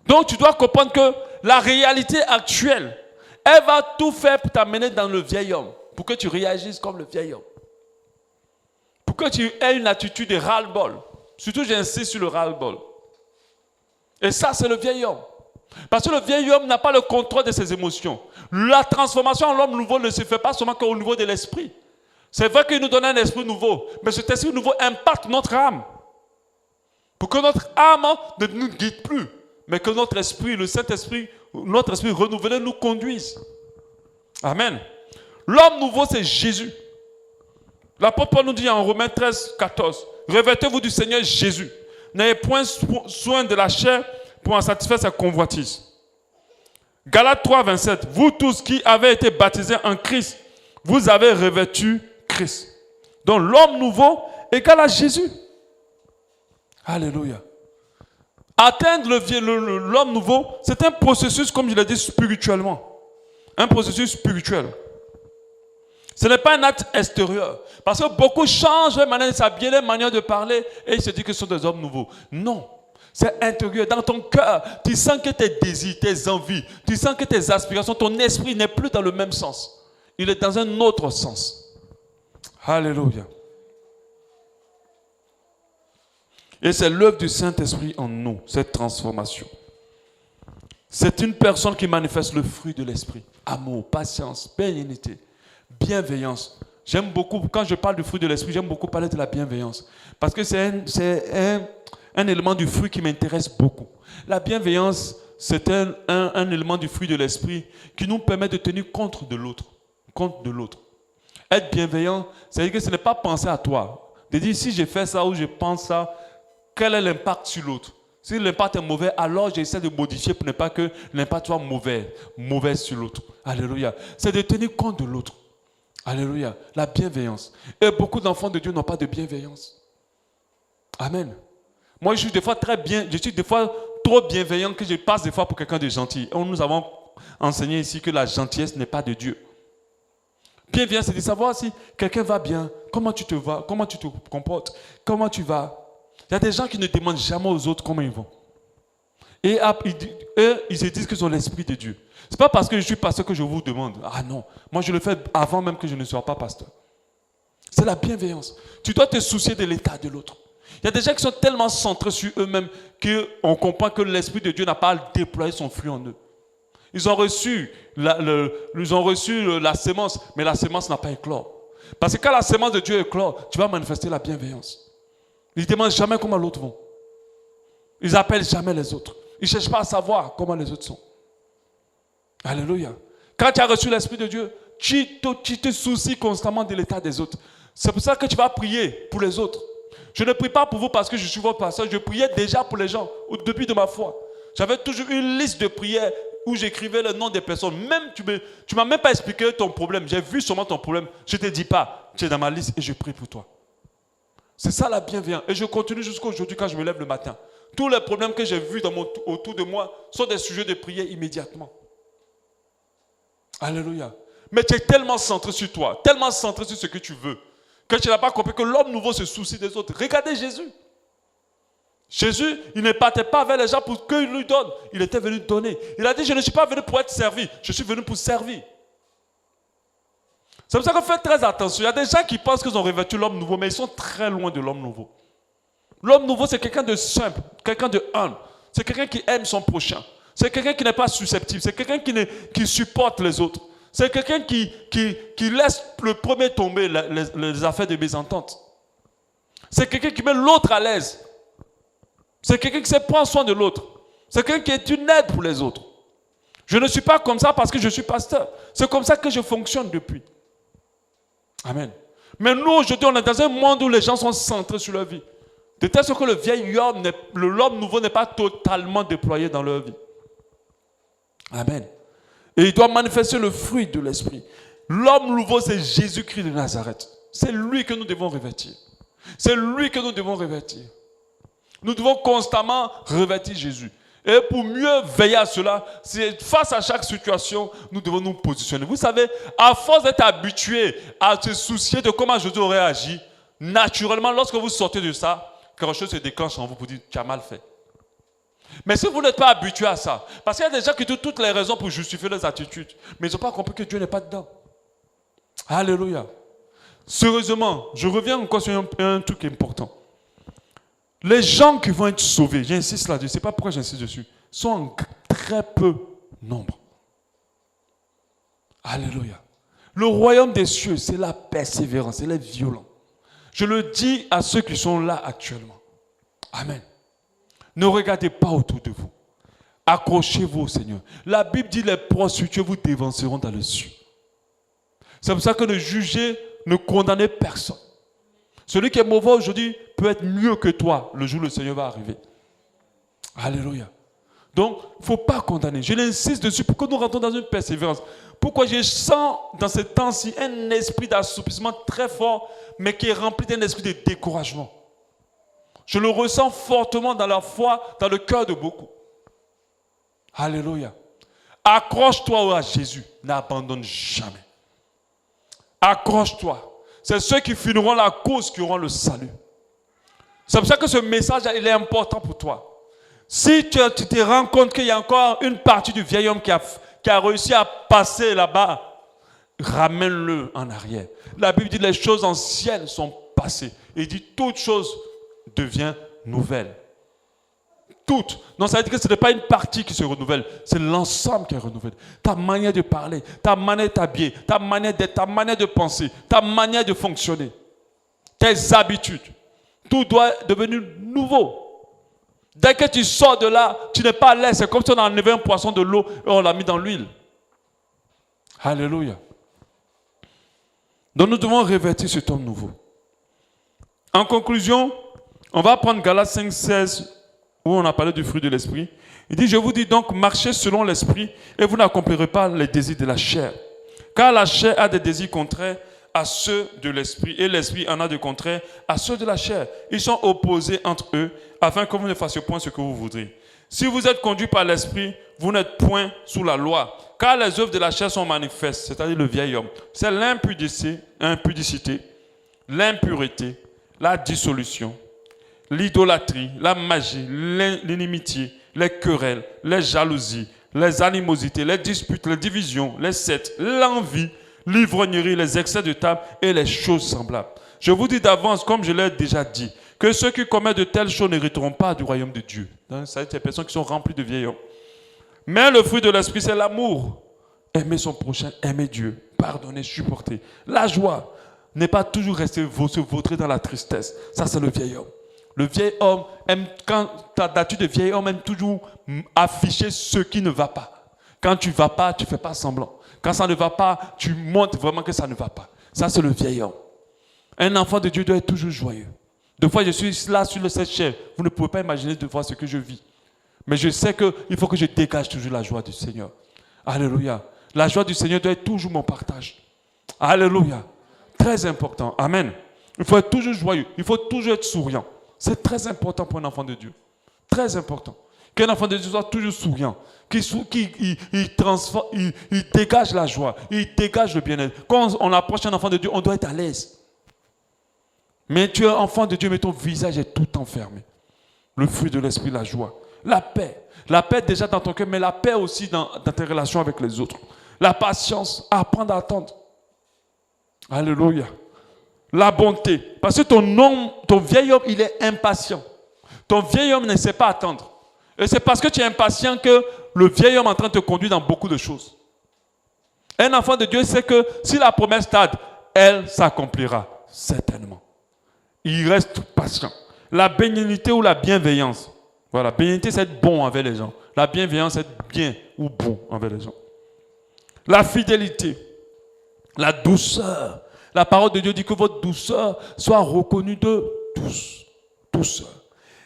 Donc, tu dois comprendre que la réalité actuelle, elle va tout faire pour t'amener dans le vieil homme, pour que tu réagisses comme le vieil homme. Pour que tu aies une attitude de ras-le-bol. Surtout, j'insiste sur le ras-le-bol. Et ça, c'est le vieil homme. Parce que le vieil homme n'a pas le contrôle de ses émotions. La transformation en l'homme nouveau ne se fait pas seulement qu'au niveau de l'esprit. C'est vrai qu'il nous donne un esprit nouveau, mais cet esprit nouveau impacte notre âme. Pour que notre âme ne nous guide plus, mais que notre esprit, le Saint-Esprit, notre esprit renouvelé nous conduise. Amen. L'homme nouveau, c'est Jésus. L'apôtre Paul nous dit en Romains 13, 14, revêtez-vous du Seigneur Jésus. N'ayez point soin de la chair pour en satisfaire sa convoitise. Galates 3, 27. Vous tous qui avez été baptisés en Christ, vous avez revêtu Christ. Donc l'homme nouveau égale à Jésus. Alléluia. Atteindre l'homme nouveau, c'est un processus, comme je l'ai dit, spirituellement. Un processus spirituel. Ce n'est pas un acte extérieur. Parce que beaucoup changent leur manière de s'habiller, leur manière de parler, et ils se disent que ce sont des hommes nouveaux. Non. C'est intérieur. Dans ton cœur, tu sens que tes désirs, tes envies, tu sens que tes aspirations, ton esprit n'est plus dans le même sens. Il est dans un autre sens. Alléluia. Et c'est l'œuvre du Saint-Esprit en nous, cette transformation. C'est une personne qui manifeste le fruit de l'esprit. Amour, patience, bénignité, bienveillance. J'aime beaucoup, quand je parle du fruit de l'esprit, j'aime beaucoup parler de la bienveillance. Parce que c'est un élément du fruit qui m'intéresse beaucoup. La bienveillance, c'est un élément du fruit de l'esprit qui nous permet de tenir compte de l'autre. Être bienveillant, c'est-à-dire que ce n'est pas penser à toi. De dire, si je fais ça ou je pense ça, quel est l'impact sur l'autre? Si l'impact est mauvais, alors j'essaie de modifier pour ne pas que l'impact soit mauvais sur l'autre. Alléluia. C'est de tenir compte de l'autre. Alléluia. La bienveillance. Et beaucoup d'enfants de Dieu n'ont pas de bienveillance. Amen. Moi, je suis des fois trop bienveillant que je passe des fois pour quelqu'un de gentil. Et nous avons enseigné ici que la gentillesse n'est pas de Dieu. Bienveillance, c'est de savoir si quelqu'un va bien, comment tu te vas, comment tu te comportes, comment tu vas. Il y a des gens qui ne demandent jamais aux autres comment ils vont. Et ils se disent qu'ils ont l'esprit de Dieu. Ce n'est pas parce que je suis pasteur que je vous demande. Ah non, moi je le fais avant même que je ne sois pas pasteur. C'est la bienveillance. Tu dois te soucier de l'état de l'autre. Il y a des gens qui sont tellement centrés sur eux-mêmes qu'on comprend que l'esprit de Dieu n'a pas à déployer son fruit en eux. Ils ont reçu la sémence, mais la sémence n'a pas éclore. Parce que quand la sémence de Dieu éclore, tu vas manifester la bienveillance. Ils ne demandent jamais comment l'autre va. Ils n'appellent jamais les autres. Ils ne cherchent pas à savoir comment les autres sont. Alléluia. Quand tu as reçu l'Esprit de Dieu, tu te soucies constamment de l'état des autres. C'est pour ça que tu vas prier pour les autres. Je ne prie pas pour vous parce que je suis votre pasteur. Je priais déjà pour les gens au début de ma foi. J'avais toujours une liste de prières où j'écrivais le nom des personnes. Même tu ne m'as même pas expliqué ton problème. J'ai vu seulement ton problème. Je ne te dis pas. Tu es dans ma liste et je prie pour toi. C'est ça la bienveillance. Et je continue jusqu'à aujourd'hui quand je me lève le matin. Tous les problèmes que j'ai vus autour de moi sont des sujets de prière immédiatement. Alléluia. Mais tu es tellement centré sur toi, tellement centré sur ce que tu veux, que tu n'as pas compris que l'homme nouveau se soucie des autres. Regardez Jésus. Jésus, il ne partait pas vers les gens pour qu'ils lui donnent. Il était venu donner. Il a dit, je ne suis pas venu pour être servi, je suis venu pour servir. C'est pour ça qu'on fait très attention. Il y a des gens qui pensent qu'ils ont revêtu l'homme nouveau, mais ils sont très loin de l'homme nouveau. L'homme nouveau, c'est quelqu'un de simple, quelqu'un de humble. C'est quelqu'un qui aime son prochain. C'est quelqu'un qui n'est pas susceptible. C'est quelqu'un qui supporte les autres. C'est quelqu'un qui laisse le premier tomber les affaires de mésentente. C'est quelqu'un qui met l'autre à l'aise. C'est quelqu'un qui sait prendre soin de l'autre. C'est quelqu'un qui est une aide pour les autres. Je ne suis pas comme ça parce que je suis pasteur. C'est comme ça que je fonctionne depuis. Amen. Mais nous, aujourd'hui, on est dans un monde où les gens sont centrés sur leur vie. De telle sorte que le vieil homme, l'homme nouveau n'est pas totalement déployé dans leur vie. Amen. Et il doit manifester le fruit de l'esprit. L'homme nouveau, c'est Jésus-Christ de Nazareth. C'est lui que nous devons revêtir. C'est lui que nous devons revêtir. Nous devons constamment revêtir Jésus. Et pour mieux veiller à cela, c'est face à chaque situation, nous devons nous positionner. Vous savez, à force d'être habitué à se soucier de comment Jésus aurait agi, naturellement, lorsque vous sortez de ça, quelque chose se déclenche en vous pour dire, tu as mal fait. Mais si vous n'êtes pas habitué à ça, parce qu'il y a des gens qui ont toutes les raisons pour justifier leurs attitudes, mais ils n'ont pas compris que Dieu n'est pas dedans. Alléluia. Sérieusement, je reviens encore sur un truc important. Les gens qui vont être sauvés, j'insiste là-dessus, je ne sais pas pourquoi j'insiste dessus, sont en très peu nombre. Alléluia. Le royaume des cieux, c'est la persévérance, c'est les violents. Je le dis à ceux qui sont là actuellement. Amen. Ne regardez pas autour de vous. Accrochez-vous au Seigneur. La Bible dit les prostituées vous dévanceront dans le ciel. C'est pour ça que ne jugez, ne condamnez personne. Celui qui est mauvais aujourd'hui peut être mieux que toi le jour où le Seigneur va arriver. Alléluia. Donc, il ne faut pas condamner. Je l'insiste dessus pour que nous rentrons dans une persévérance. Pourquoi je sens dans ce temps-ci un esprit d'assoupissement très fort, mais qui est rempli d'un esprit de découragement. Je le ressens fortement dans la foi, dans le cœur de beaucoup. Alléluia. Accroche-toi à Jésus. N'abandonne jamais. Accroche-toi. C'est ceux qui finiront la course qui auront le salut. C'est pour ça que ce message, il est important pour toi. Si tu te rends compte qu'il y a encore une partie du vieil homme qui a réussi à passer là-bas, ramène-le en arrière. La Bible dit les choses anciennes sont passées. Il dit toute chose devient nouvelle. Toutes. Non, ça veut dire que ce n'est pas une partie qui se renouvelle, c'est l'ensemble qui est renouvelé. Ta manière de parler, ta manière de t'habiller, ta manière d'être, ta manière de penser, ta manière de fonctionner, tes habitudes. Tout doit devenir nouveau. Dès que tu sors de là, tu n'es pas à l'aise. C'est comme si on a enlevé un poisson de l'eau et on l'a mis dans l'huile. Alléluia. Donc nous devons revêtir cet homme nouveau. En conclusion, on va prendre Galates 5,16 où on a parlé du fruit de l'esprit. Il dit, je vous dis donc, marchez selon l'esprit et vous n'accomplirez pas les désirs de la chair. Car la chair a des désirs contraires à ceux de l'esprit et l'esprit en a de contraires à ceux de la chair. Ils sont opposés entre eux afin que vous ne fassiez point ce que vous voudrez. Si vous êtes conduit par l'esprit, vous n'êtes point sous la loi. Car les œuvres de la chair sont manifestes, c'est-à-dire le vieil homme. C'est l'impudicité, l'impureté, la dissolution, l'idolâtrie, la magie, l'inimitié, les querelles, les jalousies, les animosités, les disputes, les divisions, les sectes, l'envie, l'ivrognerie, les excès de table et les choses semblables. Je vous dis d'avance, comme je l'ai déjà dit, que ceux qui commettent de telles choses n'hériteront pas du royaume de Dieu. C'est des personnes qui sont remplies de vieil homme. Mais le fruit de l'esprit, c'est l'amour. Aimer son prochain, aimer Dieu, pardonner, supporter. La joie n'est pas toujours rester se vautrer dans la tristesse. Ça, c'est le vieil homme. Le vieil homme aime, quand tu as d'attitude de vieil homme, aime toujours afficher ce qui ne va pas. Quand tu ne vas pas, tu ne fais pas semblant. Quand ça ne va pas, tu montres vraiment que ça ne va pas. Ça, c'est le vieil homme. Un enfant de Dieu doit être toujours joyeux. Des fois, je suis là sur le cette vous ne pouvez pas imaginer de voir ce que je vis. Mais je sais qu'il faut que je dégage toujours la joie du Seigneur. Alléluia. La joie du Seigneur doit être toujours mon partage. Alléluia. Très important. Amen. Il faut être toujours joyeux. Il faut toujours être souriant. C'est très important pour un enfant de Dieu. Très important. Qu'un enfant de Dieu soit toujours souriant. Il dégage la joie. Il dégage le bien-être. Quand on approche un enfant de Dieu, on doit être à l'aise. Mais tu es enfant de Dieu, mais ton visage est tout enfermé. Le fruit de l'esprit, la joie. La paix. La paix déjà dans ton cœur, mais la paix aussi dans tes relations avec les autres. La patience, apprendre à attendre. Alléluia. La bonté. Parce que ton vieil homme, il est impatient. Ton vieil homme ne sait pas attendre. Et c'est parce que tu es impatient que le vieil homme est en train de te conduire dans beaucoup de choses. Un enfant de Dieu sait que si la promesse tarde, elle s'accomplira certainement. Il reste patient. La bénignité ou la bienveillance. Voilà, bénignité, c'est être bon envers les gens. La bienveillance, c'est être bien ou bon envers les gens. La fidélité. La douceur. La parole de Dieu dit que votre douceur soit reconnue de tous. Douceur.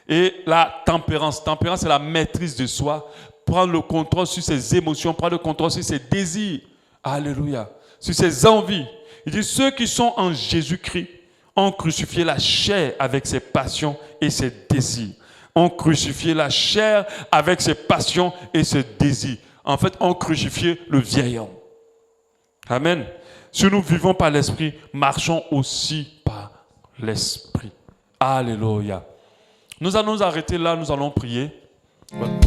Et la tempérance. Tempérance, c'est la maîtrise de soi. Prendre le contrôle sur ses émotions, prendre le contrôle sur ses désirs. Alléluia. Sur ses envies. Il dit, ceux qui sont en Jésus-Christ ont crucifié la chair avec ses passions et ses désirs. Ont crucifié la chair avec ses passions et ses désirs. En fait, ont crucifié le vieil homme. Amen. Si nous vivons par l'esprit, marchons aussi par l'esprit. Alléluia. Nous allons nous arrêter là, nous allons prier. Voilà.